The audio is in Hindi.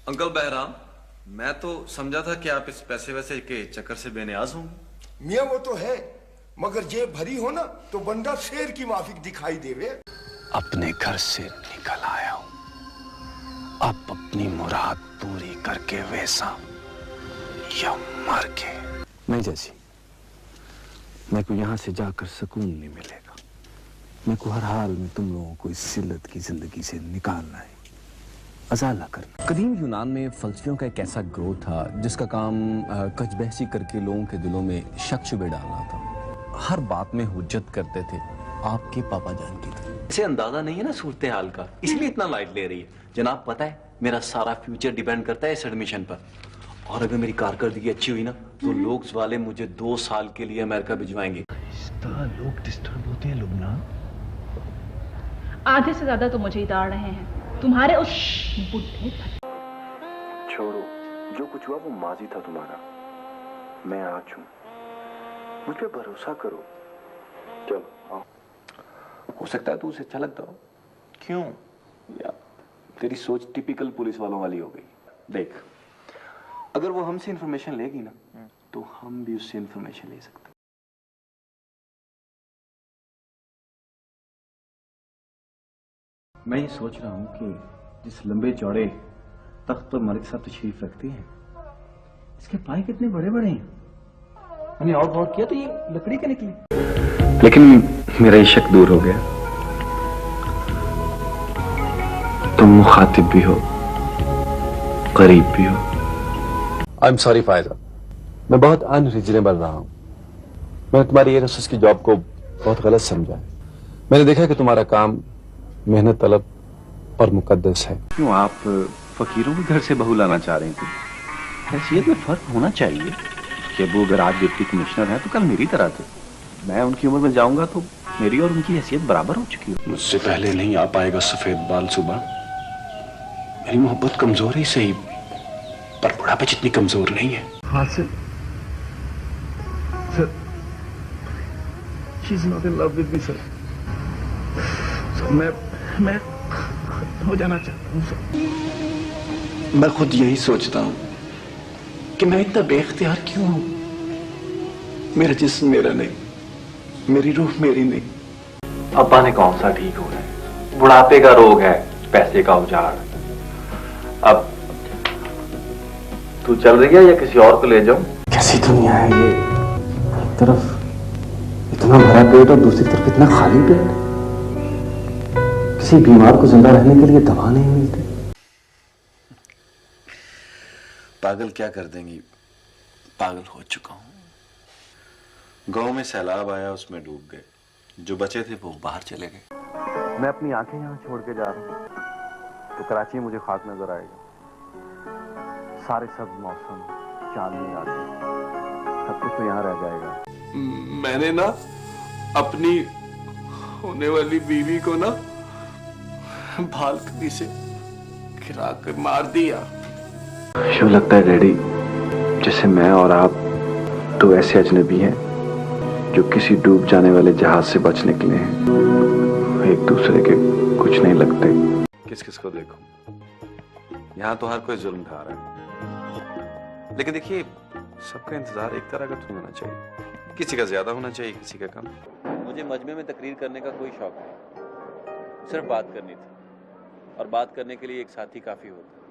अंकल बहराम, मैं तो समझा था कि आप इस पैसे वैसे के चक्कर से बेनियाज होंगे। मियाँ वो तो है, मगर जेब भरी हो ना तो बंदा शेर की माफिक दिखाई देवे। अपने घर से निकल आया हूं, अब अपनी मुराद पूरी करके वैसा या मर के। नहीं जैसी, मेरे को यहां से जाकर सुकून नहीं मिलेगा। मेरे को हर हाल में तुम लोगों को इस जिल्लत की जिंदगी से निकालना है, अजाला करना। कदीम यूनान में फलसफियों का एक ऐसा ग्रोह था जिसका काम कचबहसी करके लोगों के दिलों में शक शुबे डालना था। हर बात में हुज्जत करते थे आपके पापा जान की थी। इसे अंदाजा नहीं है ना सूरत हाल का, इसलिए इतना लाइट ले रही है। जनाब पता है मेरा सारा फ्यूचर डिपेंड करता है इस एडमिशन पर, और अगर मेरी कारकर्दगी अच्छी हुई ना तो लोग वाले मुझे 2 साल के लिए अमेरिका भिजवाएंगे। लोग डिस्टर्ब होते हैं लुबना। आधे से ज्यादा तो मुझे ही दाड़ रहे हैं तुम्हारे उस बुढ़े। छोड़ो, जो कुछ हुआ वो माजी था तुम्हारा, मैं आज हूं, मुझ पे भरोसा करो। चलो आओ। हो सकता है तू उसे अच्छा लगता हो। क्यों यार, तेरी सोच टिपिकल पुलिस वालों वाली हो गई। देख, अगर वो हमसे इंफॉर्मेशन लेगी ना तो हम भी उससे इंफॉर्मेशन ले सकते हैं। मैं ये सोच रहा हूँ कि जिस लंबे चौड़े तख्त पर मलिक साहब तशरीफ रखते हैं, इसके पाए कितने बड़े बड़े हैं। मैंने और गौर किया तो ये लकड़ी के निकले। लेकिन मेरा ये शक दूर हो गया। तुम मुखातिब भी हो, करीब भी हो। आई एम सॉरी फायदा, मैं बहुत अनरीजनेबल रहा हूं। मैंने तुम्हारी एयरहोस्टेस की जॉब को बहुत गलत समझा है। मैंने देखा कि तुम्हारा काम मेहनत तलब और मुकद्दस है। क्यों आप फकीरों के घर से बहू लाना चाह रहे थे? हैसियत में फर्क होना चाहिए कि वो अगर आज डिप्टी कमिश्नर है तो कल मेरी तरह थे। मैं उनकी उम्र में जाऊंगा तो मेरी और उनकी हैसियत बराबर हो चुकी है। मुझसे पहले नहीं आ पाएगा सफेद बाल सुबह। मेरी मोहब्बत कमजोर ही सही, पर बुढ़ापे जितनी कमजोर नहीं है। हाँ sir, she is not in love with me sir. मैं हो जाना चाहता हूँ सर। मैं खुद यही सोचता हूँ कि मैं इतना बेख्तियार क्यों हूं। मेरा जिस्म मेरा नहीं, मेरी रूह मेरी नहीं। अब्बा ने कौन सा ठीक हो है, बुढ़ापे का रोग है, पैसे का उजाड़। अब तू चल रही है या किसी और को ले जाऊं? कैसी दुनिया है ये, एक तरफ इतना भरा पेट और दूसरी तरफ इतना खाली पेट। किसी बीमार को जिंदा रहने के लिए दवा नहीं मिलती। पागल क्या कर देंगी, पागल हो चुका हूं। गांव में सैलाब आया, उसमें डूब गए, जो बचे थे वो बाहर चले गए। मैं अपनी आंखें यहाँ छोड़ के जा रहा हूँ तो कराची मुझे खाक नजर आएगा। सारे सब मौसम, चांदनी रातें, सब कुछ तो यहाँ रह जाएगा। मैंने ना अपनी होने वाली बीवी को ना बालकनी से गिरा कर मार दिया। यूं लगता है डैडी, जैसे मैं और आप दो ऐसे अजनबी हैं जो किसी डूब जाने वाले जहाज से बचने के लिए हैं। एक दूसरे के कुछ नहीं लगते। किस किस को देखो, यहाँ तो हर कोई जुल्म ढा रहा है। लेकिन देखिए, सबका इंतजार एक तरह का तो होना चाहिए। किसी का ज्यादा होना चाहिए, किसी का कम। मुझे मजमे में तकरीर करने का कोई शौक नहीं, सिर्फ बात करनी थी, और बात करने के लिए एक साथी काफी होता।